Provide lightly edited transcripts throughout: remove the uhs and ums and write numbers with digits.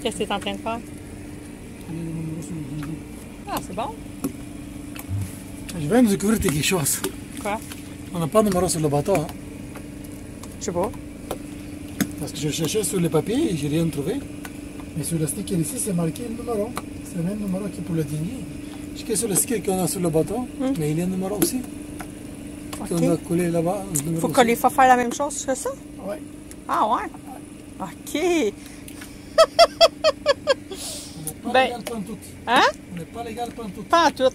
Qu'est-ce que tu es en train de faire? Ah, c'est bon. Je viens de découvrir quelque chose. Quoi? On n'a pas de numéro sur le bateau. Hein? Je sais pas. Parce que je cherchais sur les papiers et j'ai rien trouvé. Mais sur le sticker ici, c'est marqué le numéro. C'est le même numéro que pour le dîner. Je suis sur le sticker qu'on a sur le bateau, mais il y a un numéro aussi. Okay. On a collé là-bas. Faut faire la même chose que ça? Oui. Ah ouais? OK. On n'est pas légal pantoute. Hein? On n'est pas légal pantoute. Pas en tout.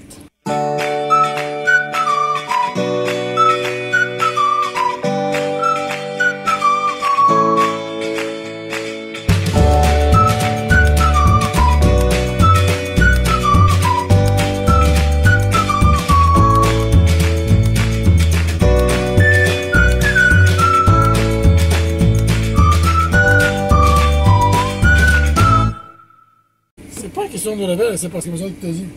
C'est pas une question de réveil, c'est parce que besoin de te dire.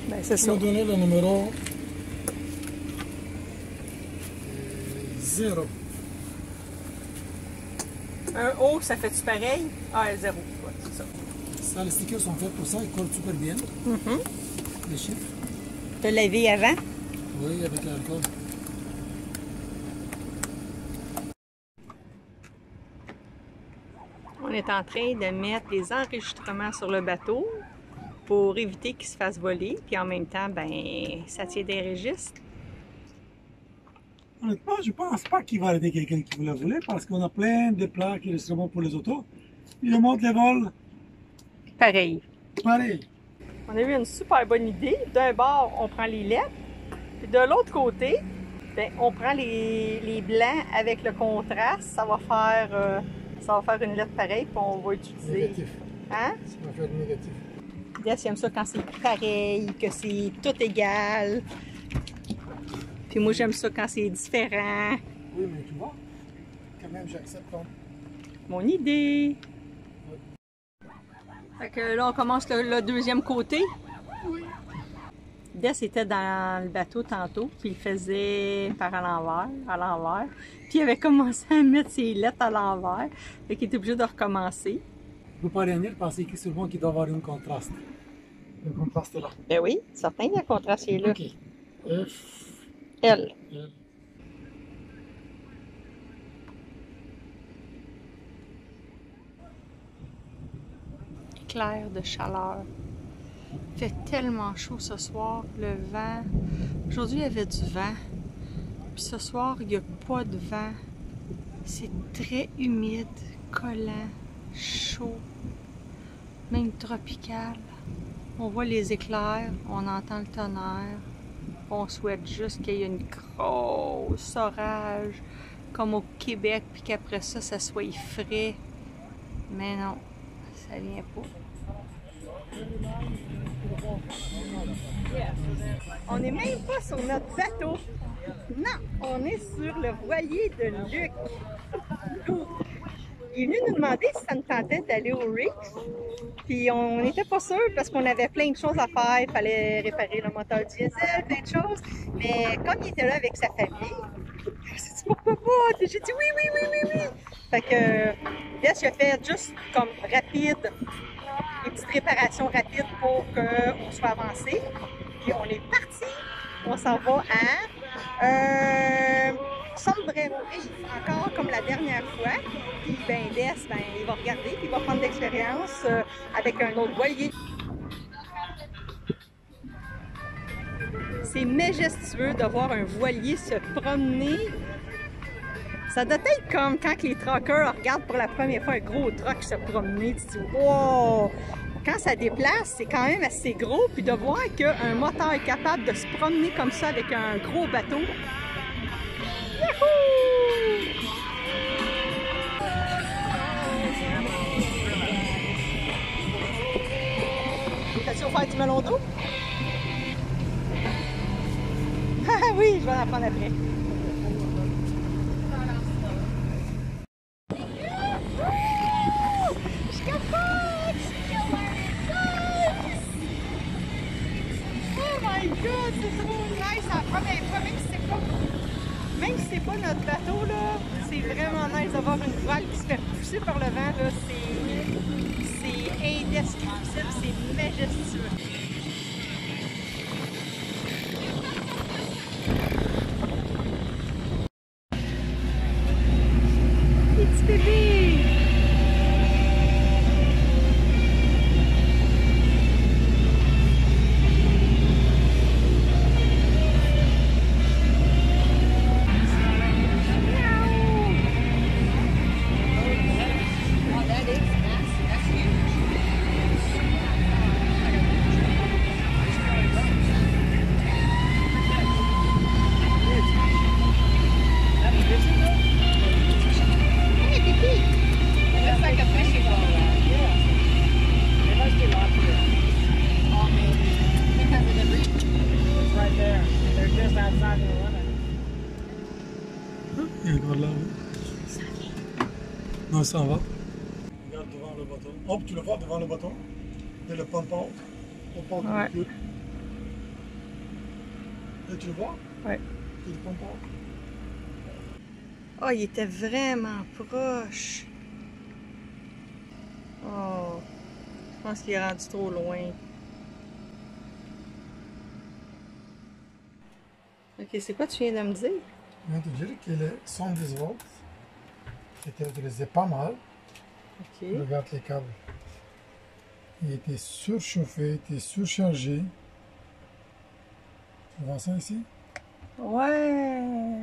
Ben, c'est Je ça. vais donner le numéro 0. Un O, ça fait-tu pareil? Ah, 0. Ouais, c'est ça. Ça, les stickers sont faits pour ça, ils collent super bien. Les chiffres. Tu l'as lavé avant? Oui, avec l'alcool. On est en train de mettre les enregistrements sur le bateau pour éviter qu'ils se fassent voler. Puis en même temps, ben, ça tient des registres. Honnêtement, je pense pas qu'il va arrêter quelqu'un qui voulait voler parce qu'on a plein de plaques et instruments pour les autos. Il nous montre les vols. Pareil. Pareil. On a eu une super bonne idée. D'un bord, on prend les lettres. Puis de l'autre côté, ben, on prend les blancs avec le contraste. Ça va faire une lettre pareille, puis on va utiliser. Négatif. Hein? Ça va faire négatif. Des, il aime ça quand c'est pareil, que c'est tout égal. Puis moi, j'aime ça quand c'est différent. Oui, mais tu vois, quand même, j'accepte ton. Mon idée. Fait que là, on commence le deuxième côté. Oui. Des était dans le bateau tantôt, puis il faisait par à l'envers. Puis il avait commencé à mettre ses lettres à l'envers. Fait qu'il était obligé de recommencer. Je ne peux pas rien dire parce qu'il est sûrement qu'il doit avoir un contraste. Le contraste est là. Ben oui, certain, le contraste est là. Ok. F. L. L. Éclair de chaleur. Il fait tellement chaud ce soir, le vent. Aujourd'hui, il y avait du vent. Puis ce soir, il n'y a pas de vent. C'est très humide, collant, chaud, même tropical. On voit les éclairs, on entend le tonnerre. On souhaite juste qu'il y ait une grosse orage, comme au Québec, puis qu'après ça, ça soit frais. Mais non, ça vient pas. On n'est même pas sur notre bateau. Non, on est sur le voilier de Luc. Il est venu nous demander si ça nous tentait d'aller au Reefs. Puis on n'était pas sûr parce qu'on avait plein de choses à faire. Il fallait réparer le moteur diesel, plein de choses. Mais comme il était là avec sa famille, il s'est dit pourquoi pas? J'ai dit oui. Fait que Bess a fait juste comme rapide, une petite réparation rapide pour qu'on soit avancé. Puis on est parti. On s'en va à Sombrero Reef, encore comme la dernière fois. Puis ben Bess, ben, il va regarder, puis il va prendre l'expérience avec un autre voilier. C'est majestueux de voir un voilier se promener. Ça doit être comme quand les truckers regardent pour la première fois un gros truck se promener. Tu te dis, wow! Quand ça déplace, c'est quand même assez gros. Puis de voir qu'un moteur est capable de se promener comme ça avec un gros bateau. Yahoo! T'as-tu offert du melon d'eau? Ah oui, je vais en prendre après. Je capote! Oh my god, c'est trop nice! Même si c'est pas notre bateau, là, c'est vraiment nice d'avoir une voile qui se fait pousser par le vent. Là, c'est pièce exclusive, c'est majestueux. Petit bébé! Il est encore là, oui. Non, ça va. Regarde devant le bateau. Hop, tu le vois devant le bateau. Et le pampan. Ouais. Et tu le vois? Ouais. Et le pampan. Oh, il était vraiment proche. Oh, je pense qu'il est rendu trop loin. Ok, c'est quoi tu viens de me dire? Je viens de te dire qu'il est 110 volts. Qui était utilisé pas mal. Ok. Regarde les câbles. Il était surchauffé, il était surchargé. Tu vois ça ici? Ouais.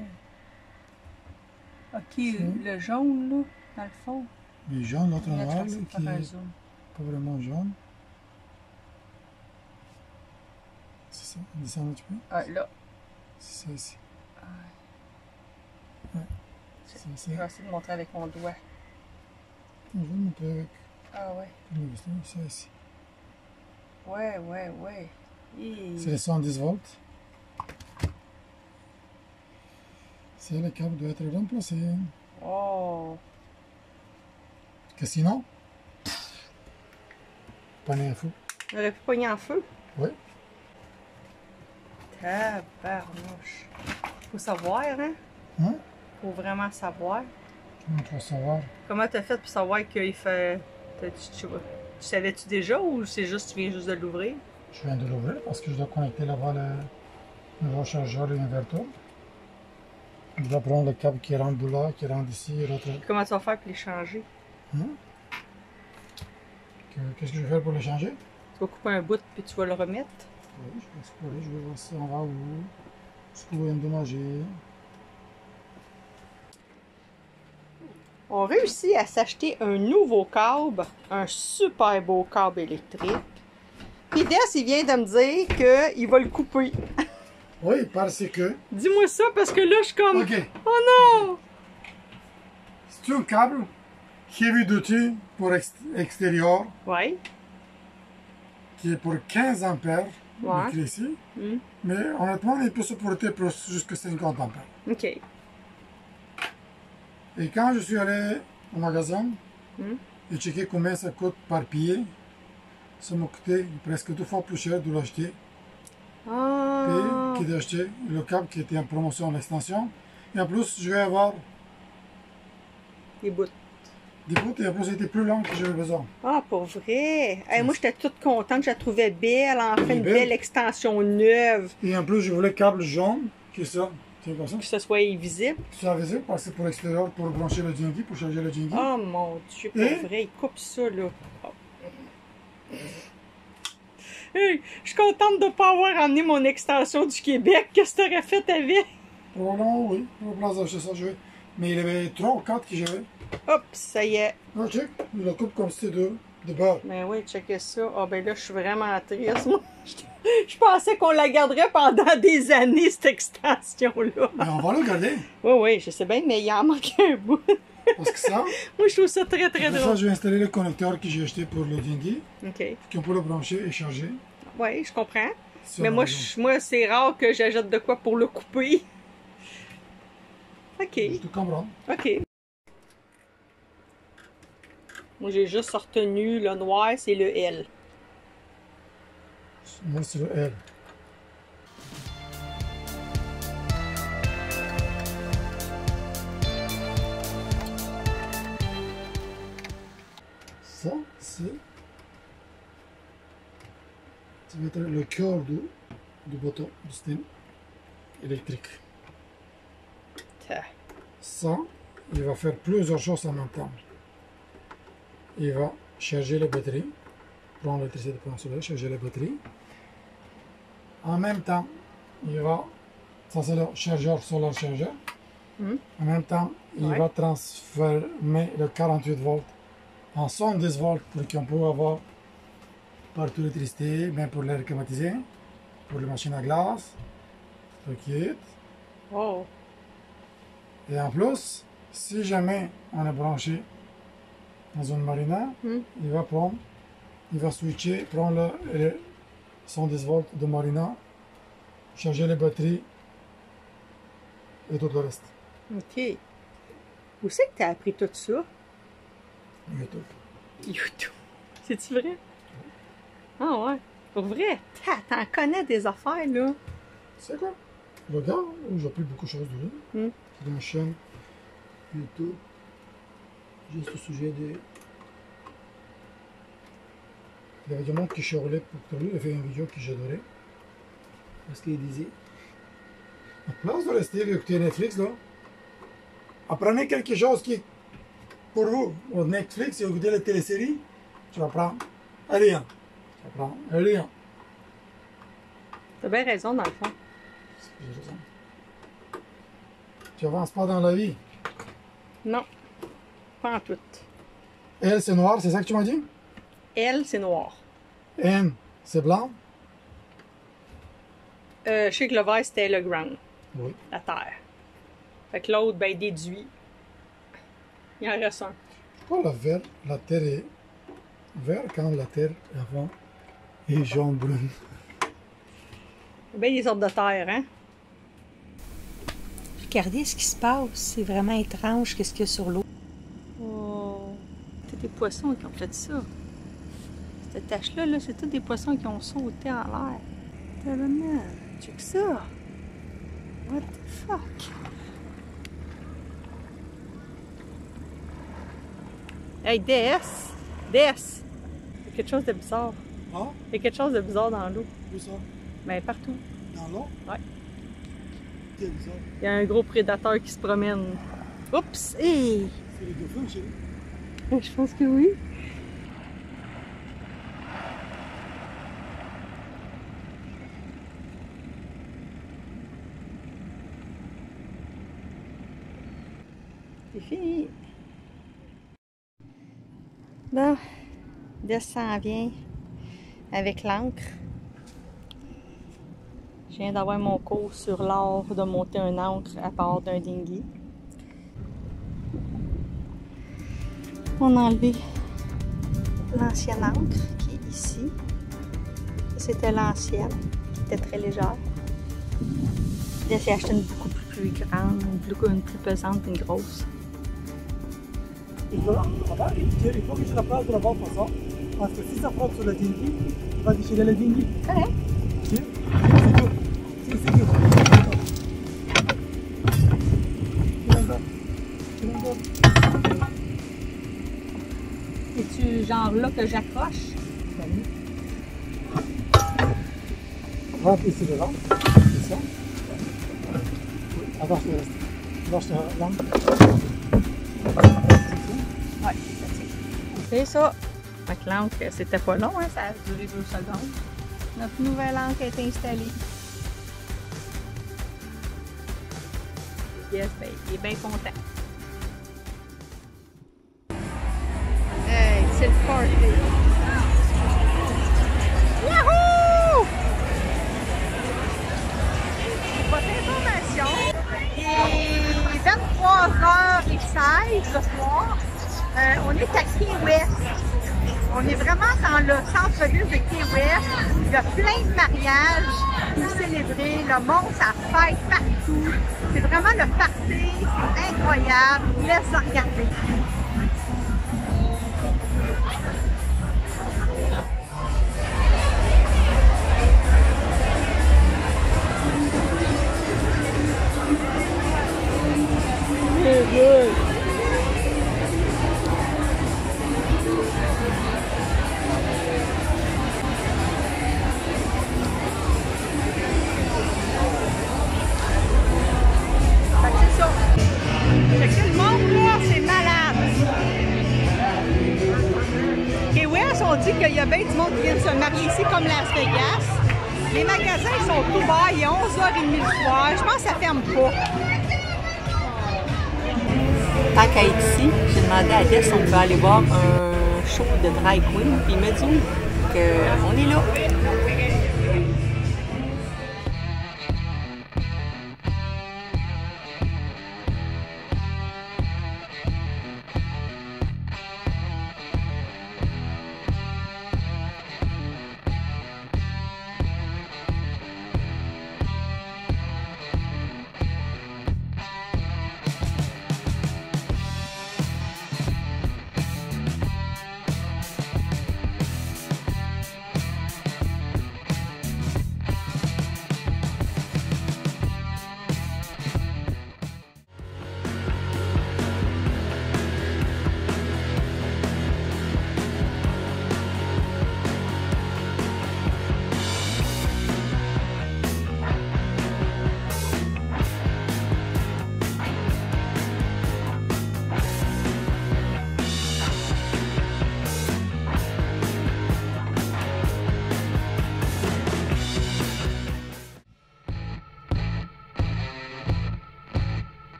Ok, le jaune là, dans le fond. Le jaune, l'autre noir, qui Faire un est zoom. pas vraiment jaune. C'est ça, descends un petit peu. Ah, là. C'est ça ici. Ah, Ouais. je vais essayer de montrer avec mon doigt. Je vais le montrer avec Ah ouais. ça ici. Ouais, ouais, ouais. C'est les 110 volts. C'est le câble doit être remplacé. Oh. Que sinon, prenez un fou. On aurait pu pogner en feu. Oui. Tabarnouche. Faut savoir, hein? Hein? Faut vraiment savoir. Comment tu vas savoir? Comment t'as fait pour savoir qu'il fait... Tu savais-tu déjà ou c'est juste tu viens juste de l'ouvrir? Je viens de l'ouvrir parce que je dois connecter là-bas le rechargeur et l'inverteur. Je dois prendre le câble qui rentre de là, qui rentre ici et l'autre. Comment tu vas faire pour les changer? Hein? Qu'est-ce que je vais faire pour le changer? Tu vas couper un bout puis tu vas le remettre? Oui, je vais explorer, je vais voir si on va où. Jusqu'où il est endommagé. On réussit à s'acheter un nouveau câble, un super beau câble électrique. Puis Des, il vient de me dire qu'il va le couper. Oui, parce que... Dis-moi ça parce que là, je suis comme... Ok. Oh non! C'est un câble heavy duty pour extérieur, Ouais. qui est pour 15 ampères, Ouais. écrit ici. Mm. Mais honnêtement, il peut supporter jusqu'à 50 ampères. OK. Et quand je suis allé au magasin Mm. et checker combien ça coûte par pied, ça m'a coûté presque 2 fois plus cher de l'acheter Ah! que d'acheter le câble qui était en promotion à l'extension. Et en plus, je vais avoir Les bouts. des bouts et en plus, c'était plus long que j'avais besoin. Ah, pour vrai? Hey, moi, j'étais toute contente. Je la trouvais belle. Enfin, Elle est une belle. belle extension neuve. Et en plus, je voulais câble jaune, qui est ça, tiens comme ça. Que ce soit invisible. Ça visible parce que c'est pour l'extérieur, pour brancher le Jengi, pour charger le Jengi. Oh mon Dieu, pour Et? vrai, il coupe ça, là. Oh. Hey, je suis contente de ne pas avoir emmené mon extension du Québec. Qu'est-ce que tu aurais fait avec? Probablement, oui. Pour la place d'acheter ça, je vais. Mais il y avait 3 ou 4 que j'avais. Hop, ça y est. Non, check, il la coupe comme si c'était de beurre. Ben oui, checkez ça. Ah ben là, je suis vraiment triste. Moi, je pensais qu'on la garderait pendant des années, cette extension-là. Mais on va le garder. Oui, oui, je sais bien, mais il en manque un bout. Parce que ça, Moi, je trouve ça très, très pour ça, drôle. je vais installer le connecteur que j'ai acheté pour le Jengi, OK. qu'on peut le brancher et charger. Oui, je comprends. Si Mais on a moi, besoin. moi c'est rare que j'ajoute de quoi pour le couper. OK. Je te comprends. OK. Moi, j'ai juste retenu le noir, c'est le L. Moi, c'est le L. Ça, c'est Ça va être le cœur du bouton du système électrique. Ça, il va faire plusieurs choses en même temps. Il va charger la batterie, prendre l'électricité pour le soleil, charger la batterie. En même temps, il va, ça c'est le chargeur solar charger. En même temps, il va transformer le 48 volts en 110 volts pour qu'on puisse avoir partout l'électricité, même pour l'air climatisé, pour les machines à glace, le kit. Oh. Et en plus, si jamais on est branché dans une marina, il va switcher, prendre le 110 volts de marina, charger les batteries et tout le reste. OK. Où c'est que tu as appris tout ça? YouTube. YouTube. C'est-tu vrai? Ah ouais. Pour vrai, t'en connais des affaires, là. C'est quoi? Regarde, j'ai appris beaucoup de choses dedans. C'est une chaîne YouTube. Juste au sujet des... Il y avait du monde qui chialait pour lui. Il a fait une vidéo que j'adorais. Parce qu'il disait... À place de rester et écouter Netflix, là, apprenez quelque chose qui... Pour vous, au Netflix, et écouter la télésérie, tu vas prendre rien. Tu vas prendre rien. T'as bien raison, dans le fond. J'ai raison. Tu avances pas dans la vie. Non. Pas en tout. Elle, c'est noir, c'est ça que tu m'as dit? Elle, c'est noir. N, c'est blanc? Je sais que le vert, c'était le ground. Oui. La terre. Fait que l'autre, ben, déduit. Il en reste un. Pourquoi la terre est vert quand la terre avant est jaune-brune? Il y a bien des sortes de terre, hein? Regardez ce qui se passe. C'est vraiment étrange qu'est-ce qu'il y a sur l'eau. Oh! C'est des poissons qui ont fait ça. Cette tache-là, là, c'est tous des poissons qui ont sauté en l'air. Tellement. Check ça! What the fuck? Hey, DS! DS! Il y a quelque chose de bizarre. Ah? Il y a quelque chose de bizarre dans l'eau. Où ça? Ben, partout. Dans l'eau? Ouais. C'est bizarre. Il y a un gros prédateur qui se promène. Oups! Hey! C'est les dauphins, chérie? Je pense que oui. C'est fini. Bon, Des s'en vient avec l'encre. Je viens d'avoir mon cours sur l'art de monter un ancre à part d'un dinghy. On a enlevé l'ancienne ancre qui est ici. C'était l'ancienne qui était très légère. Là, j'ai acheté une beaucoup plus grande, une plus pesante, une grosse. Il faut que je la place de la bonne façon. Parce que si ça frotte sur le dinghy, il va déchirer le dinghy. Correct. C'est tout. C'est tout. C'est-tu genre là que j'accroche? Rentre ici devant. C'est ça. Attends, je te reste. Lâche ta lampe. Oui, c'est ça. Fait que l'encre, c'était pas long, hein? Ça a duré 2 secondes. Notre nouvelle encre est installée. Yes, ben, il est bien content. Hey, c'est le party! Yahoo! Votre information, il est 23h16 ce soir. On est à Key West. On est vraiment dans le centre-ville de Key West. Il y a plein de mariages pour célébrer. Le monde, ça fête partout. C'est vraiment le party. C'est incroyable. Laisse regarder. on dit qu'il y a bien du monde qui vient de se marier ici, comme Las Vegas. Les magasins sont ouverts, il est 11h30 le soir. Je pense que ça ferme pas. Tant qu'à être ici, j'ai demandé à Tess si on peut aller voir un show de drag queen, puis il m'a dit qu'on est là.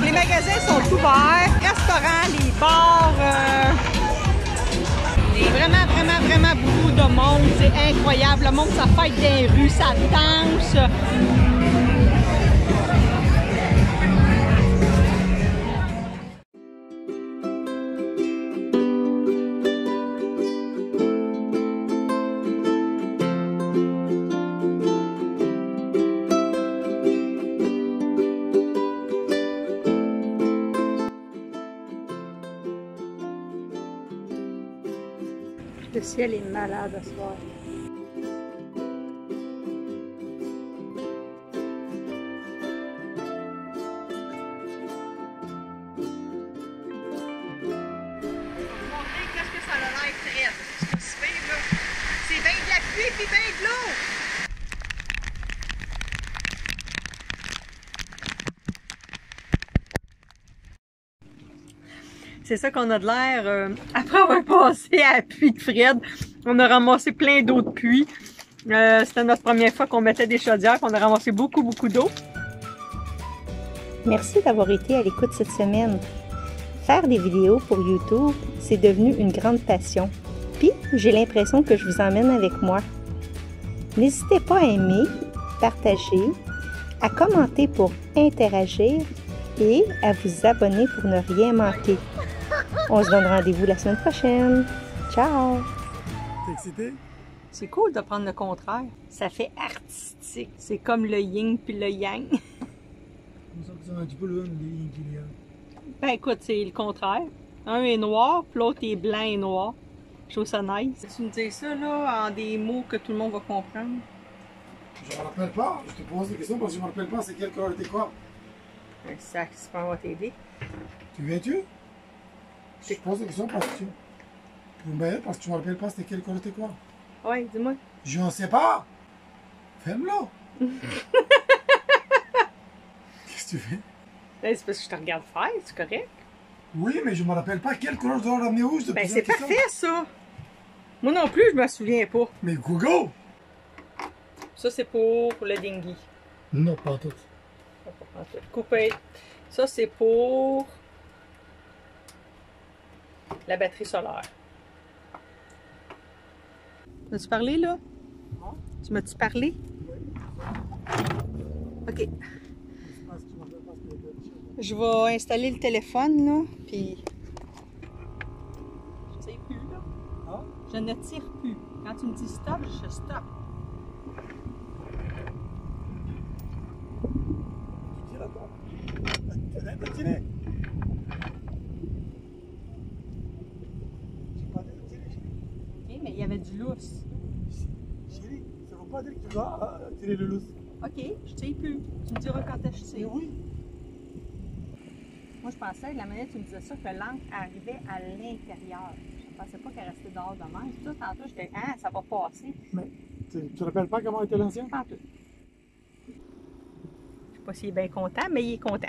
Les magasins sont ouverts, restaurants, les bars, il y a vraiment beaucoup de monde, c'est incroyable, le monde ça fête des rues, ça danse. Le ciel est malade ce soir. Qu'est-ce que ça a l'air très? C'est bien de la pluie puis bien de l'eau! C'est ça qu'on a de l'air. Après avoir passé à la pluie de Fred, on a ramassé plein d'eau de pluie. C'était notre première fois qu'on mettait des chaudières, qu'on a ramassé beaucoup d'eau. Merci d'avoir été à l'écoute cette semaine. Faire des vidéos pour YouTube, c'est devenu une grande passion. Puis, j'ai l'impression que je vous emmène avec moi. N'hésitez pas à aimer, partager, à commenter pour interagir et à vous abonner pour ne rien manquer. On se donne rendez-vous la semaine prochaine. Ciao! T'es excité? C'est cool de prendre le contraire. Ça fait artistique. C'est comme le yin puis le yang. On sent que c'est un petit peu le yin qui est. Ben écoute, c'est le contraire. Un est noir, puis l'autre est blanc et noir. Je trouve ça nice. Tu me dis ça là en des mots que tout le monde va comprendre? Je me rappelle pas. Je te pose des questions parce que je me rappelle pas c'est quelle couleur était quoi. Un sac, c'est pas va t'aider. Tu viens-tu? Je te pose des questions parce que tu... Parce que tu me rappelles pas c'était quelle couleur était quoi. Ouais, dis-moi. Je ne sais pas. Ferme-le. Qu'est-ce que tu fais? Ben, c'est parce que je te regarde faire, c'est correct? Oui, mais je me rappelle pas quelle couleur je dois ramener où. Ben c'est parfait ça. Moi non plus, je me souviens pas. Mais Google! Ça c'est pour le dinghy. Non, pas tout. Coupé. Ça c'est pour la batterie solaire. M'as-tu parlé là? Non. Tu m'as-tu parlé? Ok. Je vais installer le téléphone là, puis je tire plus là. Ah? Je ne tire plus. Quand tu me dis stop, je stop. Tu tires à toi. Arrête de tirer. J'ai pas dit de tirer, chérie. Ok, mais il y avait du lousse. Chérie, ça ne veut pas dire que tu dois tirer le lousse. Ok, je tire plus. Tu me diras quand est-ce que je Mais tire. oui. Moi, je pensais que la manette, tu me disais ça, que l'encre arrivait à l'intérieur. Je ne pensais pas qu'elle restait dehors de même. Tout tantôt, j'étais, ah, ça va passer. Mais Tu te rappelles pas comment était l'ancien? Pas en tout. Je sais pas s'il est bien content, mais il est content.